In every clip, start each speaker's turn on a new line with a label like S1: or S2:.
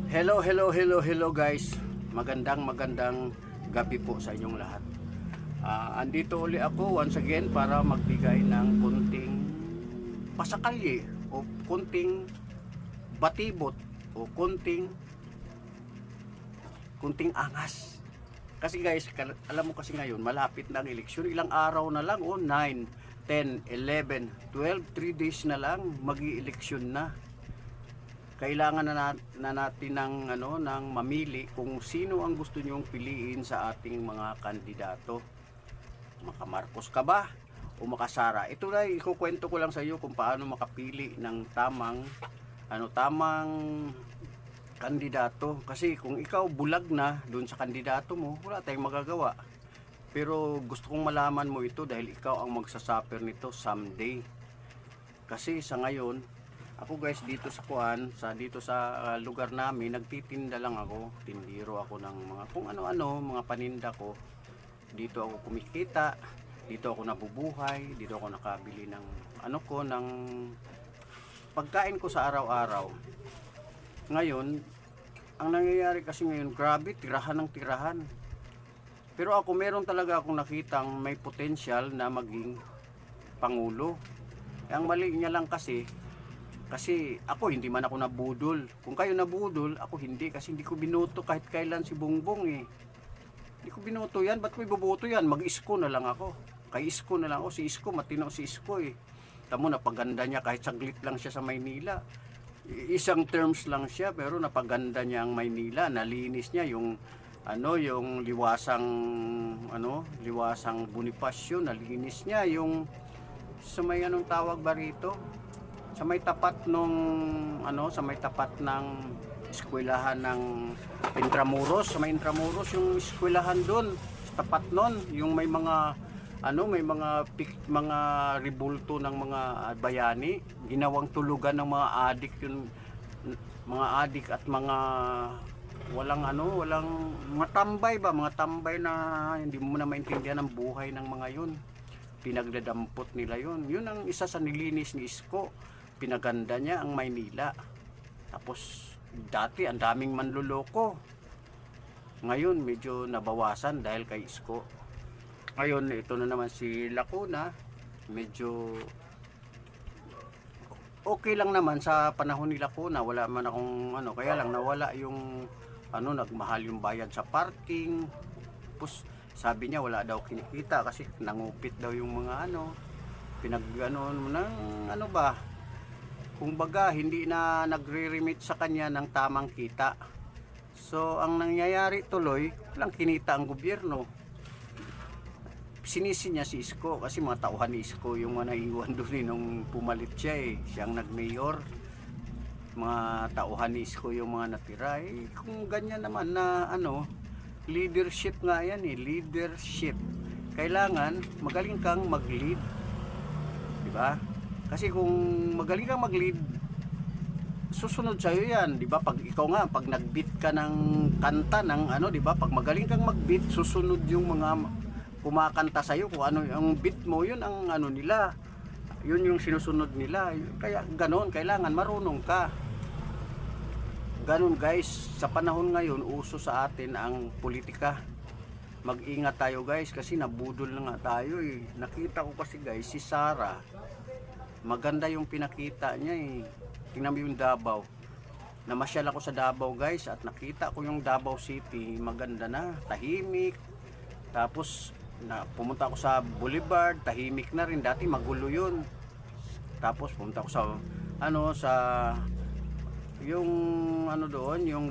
S1: Hello guys. Magandang gabi po sa inyong lahat. Andito uli ako once again para magbigay ng kunting pasakalye o kunting batibot o kunting angas. Kasi guys, alam mo kasi ngayon malapit na ang eleksyon. Ilang araw na lang, 9, 10, 11, 12, 3 days na lang magi-eleksyon na. Kailangan na natin ng mamili kung sino ang gusto nyong piliin sa ating mga kandidato. Maka Marcos ka ba o maka Sara? Ito na ikukwento ko lang sa iyo kung paano makapili ng tamang kandidato. Kasi kung ikaw bulag na doon sa kandidato mo, wala tayong magagawa. Pero gusto kong malaman mo ito dahil ikaw ang magsasuffer nito someday. Kasi sa ngayon, ako guys dito sa lugar namin, nagtitinda lang ako, tindiro ako ng mga kung ano-ano, mga paninda ko. Dito ako kumikita, dito ako nabubuhay, dito ako nakabili ng ng pagkain ko sa araw-araw. Ngayon, ang nangyayari kasi ngayon, grabe, tirahan ng tirahan. Pero ako meron talaga akong nakitang may potensyal na maging pangulo. Ang mali niya lang kasi ako hindi man ako nabudol. Kung kayo nabudol, ako hindi kasi hindi ko binoto kahit kailan si Bongbong eh. Hindi ko binoto yan, ba't ko iboboto yan? Mag-isko na lang ako. Kay Isko na lang ako, si Isko, matino si Isko eh. Tamo napaganda niya kahit saglit lang siya sa Maynila. Isang terms lang siya pero napaganda niya ang Maynila, nalinis niya yung liwasang Bonifacio, nalinis niya yung sa may tawag ba rito? Sa may tapat ng eskwelahan ng Intramuros, sa may Intramuros yung eskwelahan doon, sa tapat noon, yung may mga mga rebulto ng mga bayani, ginawang tulugan ng mga adik, yun, mga adik at mga walang mga tambay na hindi mo na maintindihan ang buhay ng mga yun. Pinagdadampot nila yun. Yun ang isa sa nilinis ni Isko. Pinaganda niya ang Maynila. Tapos dati ang daming manluloko. Ngayon medyo nabawasan dahil kay Isko. Ngayon ito na naman si Lacuna, medyo okay lang naman sa panahon ni Lacuna, wala man akong kaya lang nawala yung nagmahal yung bayad sa parking. Tapos sabi niya wala daw kinikita kasi nangupit daw yung mga kung baga hindi na nagre-remit sa kanya ng tamang kita. So ang nangyayari tuloy, walang kinita ang gobyerno. Sinisi niya si Isko kasi mga tauhan ni Isko yung mga naiwan doon nung pumalit siya eh. Siyang nag-mayor. Mga tauhan ni Isko yung mga natira. Kung ganyan naman na leadership nga yan eh. Leadership. Kailangan magaling kang mag-lead. Diba? Kasi kung magaling kang mag-lead, susunod sa'yo yan. Diba? Pag ikaw nga, pag nag-beat ka ng kanta ng diba? Pag magaling kang mag-beat, susunod yung mga kumakanta sa'yo kung ano ang beat mo, yun ang nila, yun yung sinusunod nila. Kaya ganon, kailangan marunong ka ganon guys. Sa panahon ngayon uso sa atin ang politika. Mag-ingat tayo guys kasi nabudol na nga tayo eh. Nakita ko kasi guys si Sara, maganda yung pinakita niya eh. Tingnan mo yung Davao, namasyal ako sa Davao guys at nakita ko yung Davao City, maganda na, tahimik. Tapos pumunta ako sa Boulevard, tahimik na rin. Dati magulo yun. Tapos pumunta ako sa yung doon, yung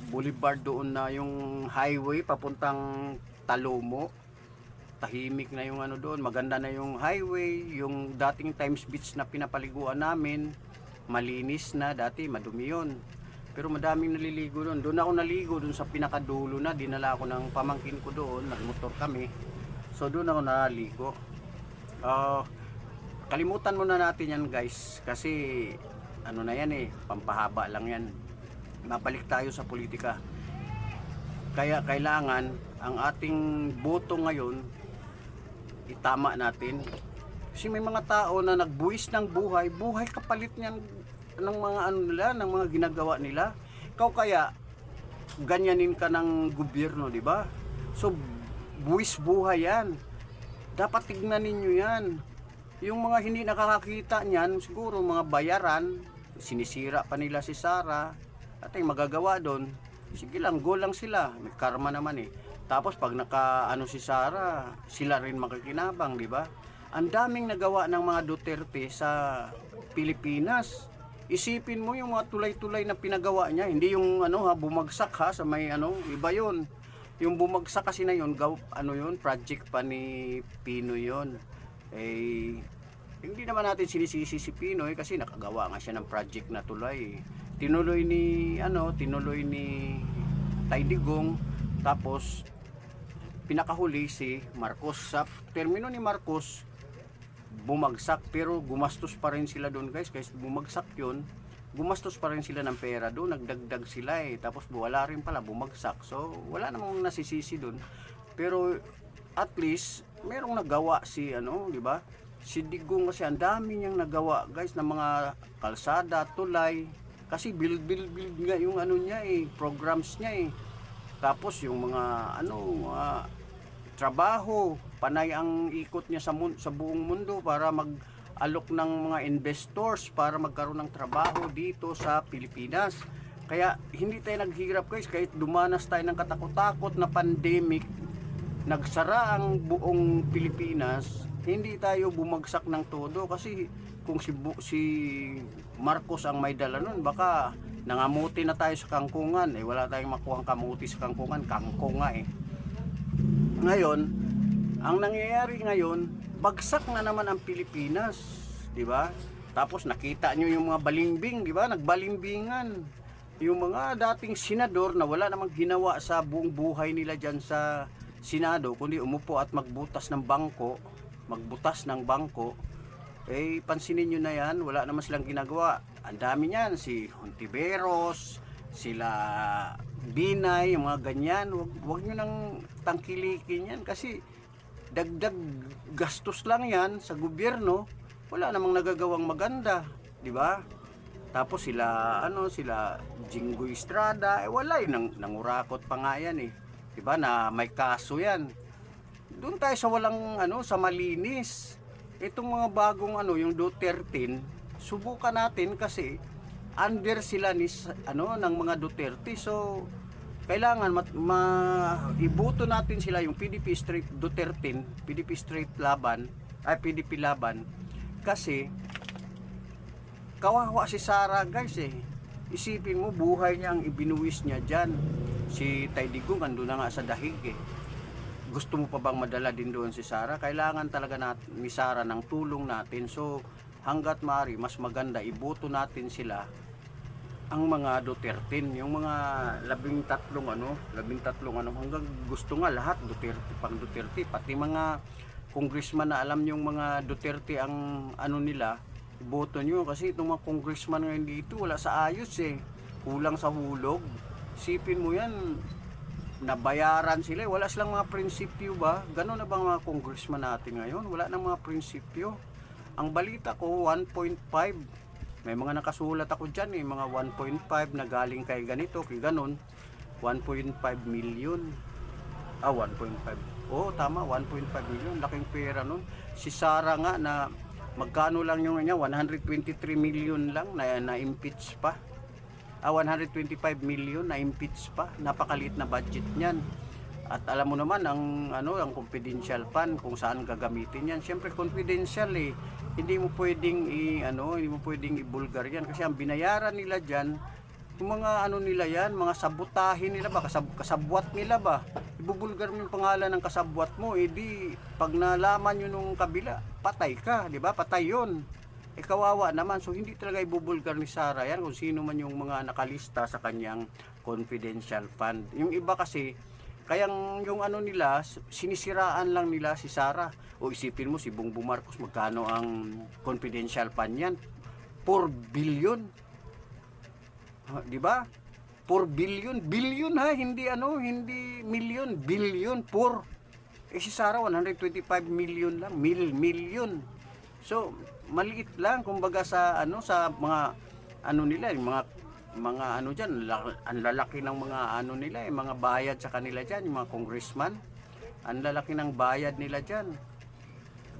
S1: Boulevard doon na yung highway papuntang Talomo. Tahimik na yung doon, maganda na yung highway. Yung dating Times Beach na pinapaliguan namin, malinis na. Dati madumi yun. Pero madaming naliligo doon. Doon ako naligo, doon sa pinakadulo na. Dinala ako ng pamangkin ko doon. Nagmotor kami. So doon ako naligo. Kalimutan muna natin yan guys. Kasi na yan eh. Pampahaba lang yan. Mabalik tayo sa politika. Kaya kailangan ang ating boto ngayon itama natin. Kasi may mga tao na nagbuwis ng buhay kapalit niyan ng mga ng mga ginagawa nila. Ikaw kaya ganyanin ka ng gobyerno, di ba? So, buwis buhay yan. Dapat tignan ninyo yan. Yung mga hindi nakakakita niyan, siguro mga bayaran, sinisira pa nila si Sara, at yung magagawa doon, sige lang, go lang sila. May karma naman eh. Tapos pag naka si Sara, sila rin makikinabang, di ba? Ang daming nagawa ng mga Duterte sa Pilipinas. Isipin mo yung mga tulay-tulay na pinagawa niya, hindi yung bumagsak sa may iba yon. Yung bumagsak kasi na yun, project pa ni Pinoy yun. Eh, hindi naman natin sinisisi si Pinoy kasi nakagawa nga siya ng project na tulay. Tinuloy ni Tay Digong, tapos pinakahuli si Marcos. Sa termino ni Marcos, bumagsak, pero gumastos pa rin sila doon, guys. Kasi bumagsak yun, gumastos pa rin sila ng pera doon, nagdagdag sila tapos wala rin pala, bumagsak. So wala namang nasisisi doon, pero at least merong nagawa si di ba, si Digong. Kasi ang dami niyang nagawa, guys, ng mga kalsada, tulay, kasi build nga yung niya programs niya tapos yung mga trabaho, panay ang ikot niya sa buong mundo para mag-alok ng mga investors para magkaroon ng trabaho dito sa Pilipinas. Kaya hindi tayo naghihirap, guys, kahit dumanas tayo ng katakot-takot na pandemic, nagsara ang buong Pilipinas, hindi tayo bumagsak ng todo. Kasi kung si Marcos ang may dala nun, baka nangamuti na tayo sa kangkungan. Wala tayong makuhang kamuti sa kangkungan, kangkong nga Ngayon, ang nangyayari ngayon, bagsak na naman ang Pilipinas, di ba? Tapos nakita nyo yung mga balimbing, di ba? Nagbalimbingan. Yung mga dating senador na wala namang ginawa sa buong buhay nila dyan sa Senado, kundi umupo at magbutas ng bangko, pansinin nyo na yan, wala naman silang ginagawa. Ang dami niyan, si Hontiveros, sila Binay, yung mga ganyan. Huwag nyo nang tangkilikin yan kasi dagdag gastos lang yan sa gobyerno. Wala namang nagagawang maganda, di ba? Tapos sila Jinggoy Estrada, wala nangurakot pa nga yan di ba, na may kaso yan. Doon tayo sa walang sa malinis. Itong mga bagong yung Duterte, subukan natin kasi under sila ng mga Duterte. So kailangan ibuto natin sila, yung PDP straight Duterte, PDP straight laban, PDP laban. Kasi kawawa si Sara, guys Isipin mo, buhay niya ang ibinuwis niya dyan. Si Tay Digong andun na nga sa dahig Gusto mo pa bang madala din doon si Sara? Kailangan talaga ni Sara ng tulong natin. So hanggat maaari, mas maganda iboto natin sila, ang mga Duterte, yung mga 13 hanggang gusto nga lahat Duterte, pang Duterte, pati mga congressman na alam yung mga Duterte ang nila, iboto nyo. Kasi itong mga congressman ngayon dito, wala sa ayos kulang sa hulog. Sipin mo yan, nabayaran sila, wala silang mga prinsipyo ba? Gano'n na bang mga congressman natin ngayon? Wala nang mga prinsipyo. Ang balita ko 1.5, may mga nakasulat ako dyan mga 1.5 na galing kay ganito, kay ganon. 1.5 million. 1.5. Tama, 1.5 million. Laking pera nun. Si Sara nga na magkano lang yung niya, 123 million lang na impeach pa. 125 million na impeach pa. Napakaliit na budget niyan. At alam mo naman ang confidential fund kung saan gagamitin yan. Siyempre confidential Hindi mo pwedeng hindi mo pwedeng ibulgar yan kasi ang binayaran nila diyan, yung mga nila yan, mga sabutahin nila ba, kasabwat nila ba. Ibubulgar mo yung pangalan ng kasabwat mo, di pag nalaman yun nung kabila, patay ka, di ba? Patay yun. Kawawa naman. So hindi talaga ibubulgar ni Sara yan kung sino man yung mga nakalista sa kanyang confidential fund. Yung iba kasi kayang yung nila, sinisiraan lang nila si Sara. O isipin mo si Bongbong Marcos, magkano ang confidential fund yan? 4 billion. Di ba? 4 billion. Billion hindi hindi million, billion, 4. Si Sara 125 million lang, million. So, maliit lang kumbaga sa sa mga nila, yung mga mga ano diyan, ang lalaki ng mga ano nila mga bayad sa kanila diyan, yung mga congressman. Ang lalaki ng bayad nila diyan.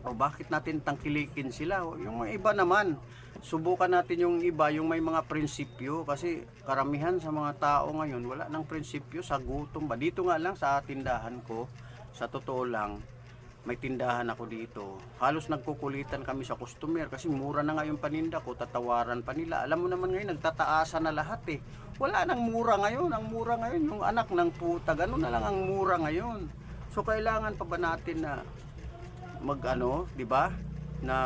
S1: O bakit natin tangkilikin sila? Yung mga iba naman, subukan natin yung iba, yung may mga prinsipyo, kasi karamihan sa mga tao ngayon wala nang prinsipyo, sa gutom ba. Dito nga lang sa tindahan ko, sa totoo lang, may tindahan ako dito. Halos nagkukulitan kami sa customer kasi mura na nga yung paninda ko, tatawaran pa nila. Alam mo naman ngayon, nagtataasan na lahat eh. Wala nang mura ngayon. Ang mura ngayon, yung anak ng puta, gano'n na lang ang mura ngayon. So kailangan pa ba natin na mag-ano, di ba? Na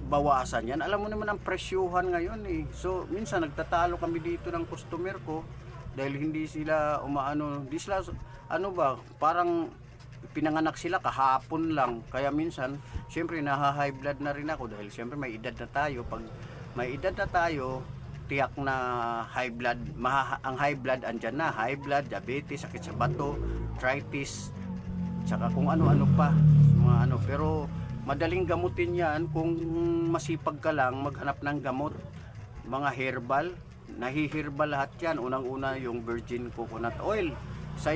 S1: bawasan yan. Alam mo naman ang presyuhan ngayon eh. So minsan nagtatalo kami dito ng customer ko dahil hindi sila umaano, hindi sila ano ba, parang pinanganak sila kahapon lang. Kaya minsan, syempre naha-high blood na rin ako dahil syempre may edad na tayo. Pag may edad na tayo, tiyak na high blood, ang high blood andyan na, high blood, diabetes, sakit sa bato, arthritis, tsaka kung ano-ano pa, mga ano. Pero madaling gamutin yan kung masipag ka lang maghanap ng gamot, mga herbal, nahiherbal lahat yan. Unang-una yung virgin coconut oil. Isa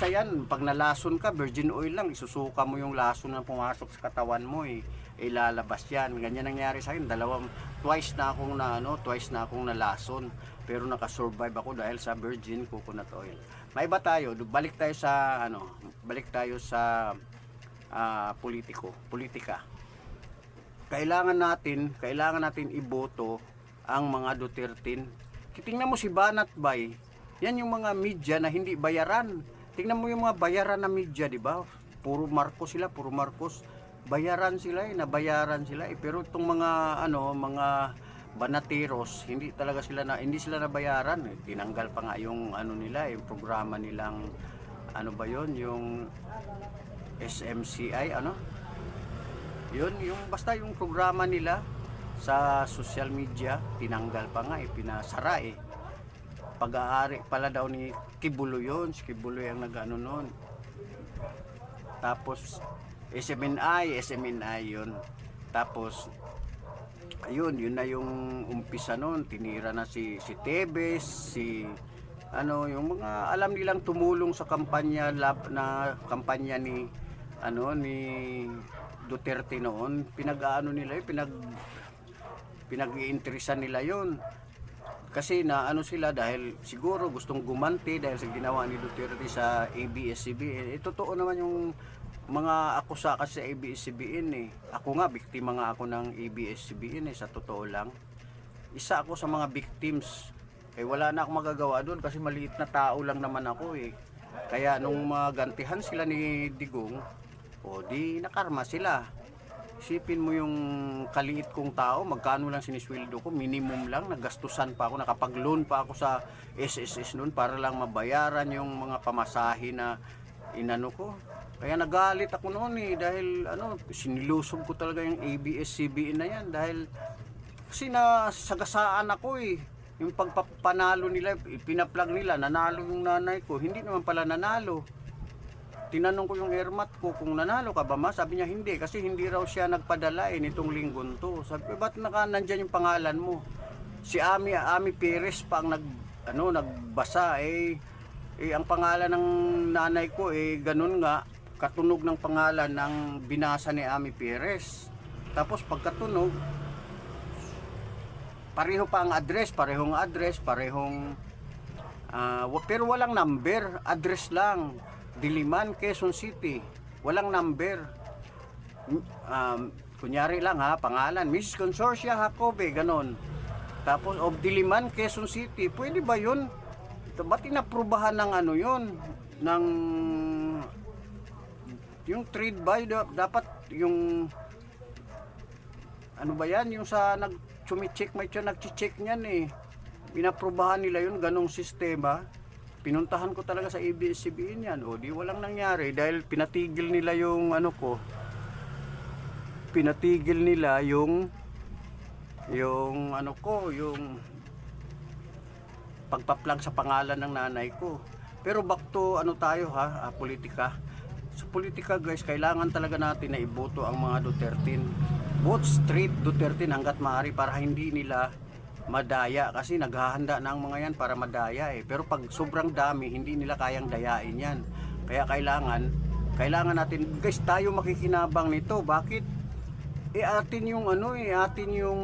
S1: yan, pag nalason ka, virgin oil lang, isusuka mo yung lason na pumasok sa katawan mo, ilalabas yan. Ganyan nangyari sa akin, twice na akong nalason, pero nakasurvive ako dahil sa virgin coconut oil. May iba tayo, balik tayo sa politika. Kailangan natin iboto ang mga Duterte. Tingnan mo si Banat Bay. Yan yung mga media na hindi bayaran. Tingnan mo yung mga bayaran na media, di ba? Puro Marcos. Bayaran sila nabayaran sila Pero itong mga mga banateros, hindi sila nabayaran. Tinanggal pa nga yung nila, yung programa nilang yung SMCI yung basta yung programa nila sa social media, tinanggal pa nga pinasara pag-aari pala daw ni Kibulo yun. Si Kibulo yung nag-ano nun. Tapos SMNI yun. Tapos ayun, yun na yung umpisa nun. Tinira na si Tebes, yung mga alam nilang tumulong sa kampanya ni Duterte noon. Pinag-iinteresan nila yun. Kasi sila dahil siguro gustong gumanti dahil sa ginawa ni Duterte sa ABS-CBN. Totoo naman yung mga akusa kasi sa ABS-CBN Ako nga, biktima nga ako ng ABS-CBN sa totoo lang. Isa ako sa mga victims. Wala na akong magagawa doon kasi maliit na tao lang naman ako Kaya nung magantihan sila ni Digong, di nakarma sila. Isipin mo yung kaliit kong tao, magkano lang sinisweldo ko, minimum lang, naggastusan pa ako, nakapag-loan pa ako sa SSS noon para lang mabayaran yung mga pamasahe na inano ko. Kaya nagalit ako noon dahil sinilusob ko talaga yung ABS-CBN na yan dahil kasi nasagasaan ako Yung pagpapanalo nila, pinaplag nila, nanalo yung nanay ko, hindi naman pala nanalo. Tinanong ko yung airmat ko kung nanalo ka ba ma? Sabi niya hindi kasi hindi raw siya nagpadala nitong linggon to. Sabi ko, ba't nandyan yung pangalan mo? Si Ami Perez pa ang nagbasa ang pangalan ng nanay ko ganun nga, katunog ng pangalan ng binasa ni Ami Perez. Tapos pagkatunog, pareho pa ang address, pero walang number, address lang. Diliman, Quezon City. Walang number. Kunyari lang pangalan. Mrs. Consorcia Jacobe, ganon. Tapos, of Diliman, Quezon City. Pwede ba yun? Ba't inaprubahan ng yun? Yung trade by, dapat yung ba yan? Yung sa nag-check, may nag-check niyan Inaprubahan nila yun, ganong sistema. Pinuntahan ko talaga sa ABS-CBN yan. Di walang nangyari dahil pinatigil nila yung Pinatigil nila yung pagpa-plug sa pangalan ng nanay ko. Pero back to politika. Sa politika guys, kailangan talaga natin na iboto ang mga Duterte. Vote straight Duterte hanggat maaari para hindi nila madaya kasi naghahanda na ang mga yan para madaya eh. Pero pag sobrang dami, hindi nila kayang dayain yan. Kaya kailangan natin, guys, tayo makikinabang nito. Bakit? Atin yung atin yung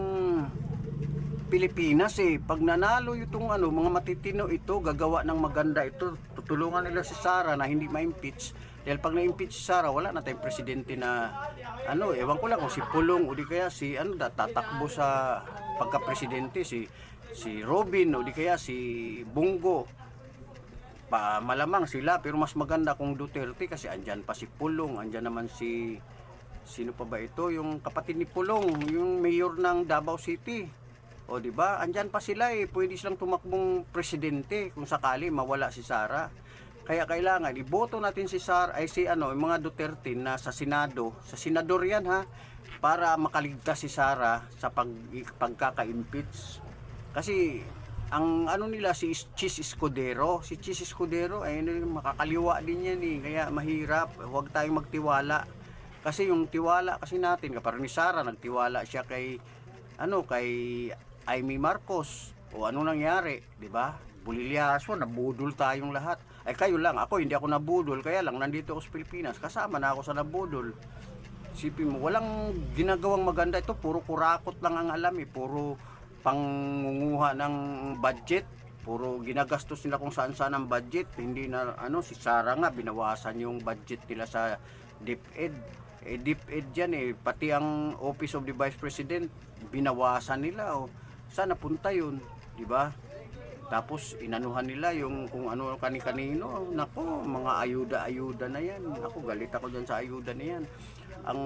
S1: Pilipinas eh. Pag nanalo itong mga matitino ito, gagawa ng maganda ito. Tutulungan nila si Sara na hindi ma-impeach. Dahil pag na-impeach si Sara, wala na tayong presidente na ewan ko lang kung si Pulong o di kaya si tatakbo sa pagka-presidente, si Robin o di kaya si Bungo. Malamang sila, pero mas maganda kung Duterte kasi andyan pa si Pulong, andyan naman sino pa ba ito, yung kapatid ni Pulong, yung mayor ng Davao City. O di ba? Andyan pa sila eh, pwede silang tumakbong presidente kung sakali mawala si Sara. Kaya kailangan iboto natin si Sara yung mga Duterte na sa Senado, sa senador yan ha, para makaligtas si Sara sa pagkaka-impeach. Kasi ang nila si Chis Escudero ay makakaliwa din yan eh, kaya mahirap, huwag tayong magtiwala. Kasi yung tiwala kasi natin, kapag ni Sara nagtiwala siya kay Amy Marcos, o ano nangyari, di ba? Bulilyaso, nabudol tayong lahat. Ay kayo lang, ako hindi ako nabudol, kaya lang nandito ako sa Pilipinas, kasama na ako sa nabudol. Sipin mo, walang ginagawang maganda ito, puro kurakot lang ang alam eh, puro pangunguha ng budget, puro ginagastos nila kung saan-saan ang budget. Hindi na si Sara nga binawasan yung budget nila sa DepEd. DepEd yan eh, pati ang Office of the Vice President binawasan nila saan napunta yun, di ba? Tapos inanuhan nila yung kung ano kani-kanino. Nako, mga ayuda-ayuda na yan. Ako, galit ako dyan sa ayuda na yan. Ang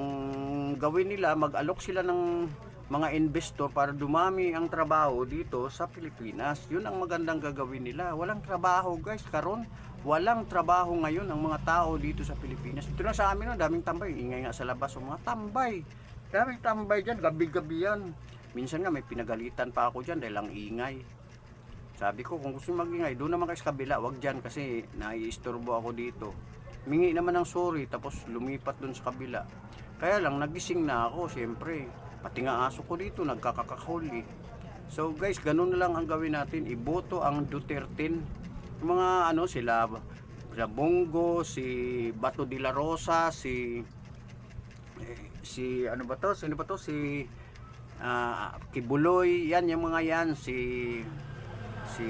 S1: gawin nila, mag-alok sila ng mga investor para dumami ang trabaho dito sa Pilipinas. Yun ang magandang gagawin nila. Walang trabaho guys, karon walang trabaho ngayon ang mga tao dito sa Pilipinas. Ito na sa amin, daming tambay. Ingay nga sa labas, mga tambay. Daming tambay dyan, gabi-gabi yan. Minsan nga may pinagalitan pa ako dyan dahil ang ingay. Sabi ko, kung gusto magingay, doon naman kayo sa kabila, wag dyan kasi naiistorbo ako dito. Mingi naman ng sorry, tapos lumipat doon sa kabila. Kaya lang, nagising na ako, siyempre. Pati nga aso ko dito, nagkakakahuli. So guys, ganun na lang ang gawin natin. Iboto ang Duterte. Yung mga sila Bongo, si Bato de la Rosa, si Kibuloy, yan yung mga yan, si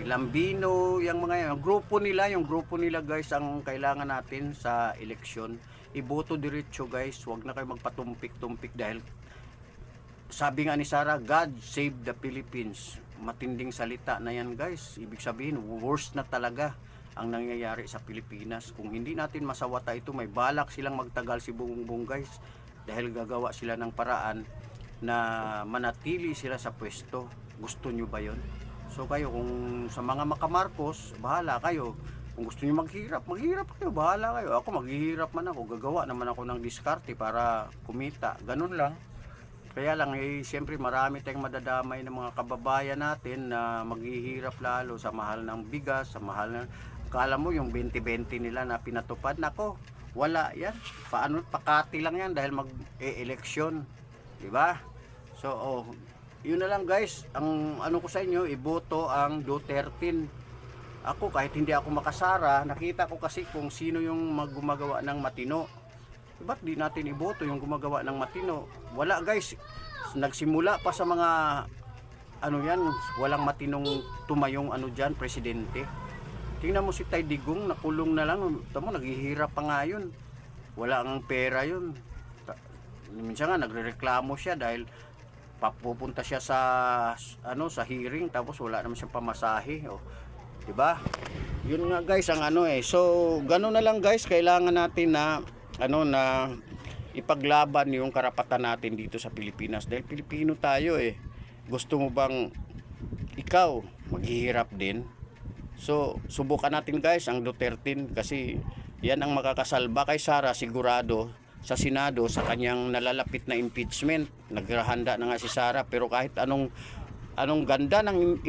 S1: Lambino, yung mga yan, yung grupo nila guys ang kailangan natin sa eleksyon. Iboto diretso guys, huwag na kayo magpatumpik-tumpik dahil sabi nga ni Sara, God save the Philippines. Matinding salita na yan guys, ibig sabihin worst na talaga ang nangyayari sa Pilipinas. Kung hindi natin masawata ito, may balak silang magtagal si Bongbong guys, dahil gagawa sila ng paraan na manatili sila sa pwesto. Gusto nyo ba yon? So kayo, kung sa mga makamarcos, bahala kayo. Kung gusto nyo maghirap kayo, bahala kayo. Ako maghihirap man ako, gagawa naman ako ng diskarte para kumita. Ganun lang. Kaya lang siyempre marami tayong madadamay ng mga kababayan natin na maghihirap lalo sa mahal ng bigas, sa mahal ng, kala mo yung 20-20 nila na pinatupad, nako, wala yan. Pakati lang yan dahil mag-eleksyon, di ba? So, yun na lang guys, ang ko sa inyo, iboto ang Duterte. Ako, kahit hindi ako makasara, nakita ko kasi kung sino yung gumagawa ng matino. Ba't di natin iboto yung gumagawa ng matino? Wala guys, nagsimula pa sa mga walang matinong tumayong dyan, presidente. Tingnan mo si Tay Digong, nakulong na lang. Tamo, naghihirap pa nga yun. Wala ang pera yun. Minsan nga nagrereklamo siya dahil papupunta siya sa hearing tapos wala naman siyang pamasahe, di ba? Yun nga guys ang So, gano'n na lang guys, kailangan natin na ipaglaban yung karapatan natin dito sa Pilipinas dahil Pilipino tayo eh. Gusto mo bang ikaw maghihirap din? So, subukan natin guys ang Duterte kasi yan ang makakasalba kay Sara sigurado sa Senado sa kanyang nalalapit na impeachment. Naghahanda na nga si Sara, pero kahit anong ganda ng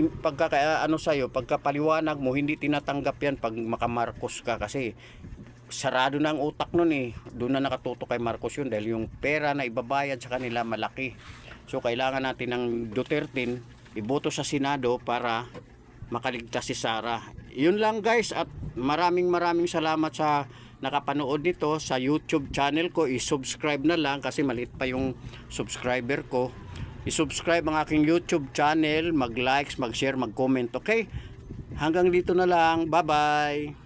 S1: pagkapaliwanag mo, hindi tinatanggap yan pag makamarcos ka kasi sarado na ang utak nun eh. Doon na nakatutok kay Marcos yun dahil yung pera na ibabayad sa kanila malaki. So kailangan natin ng Duterte iboto sa Senado para makaligtas si Sara. Yun lang guys, at maraming salamat sa nakapanood nito sa YouTube channel ko. I-subscribe na lang kasi maliit pa yung subscriber ko. I-subscribe ang aking YouTube channel, mag-likes, mag-share, mag-comment, okay? Hanggang dito na lang. Bye-bye!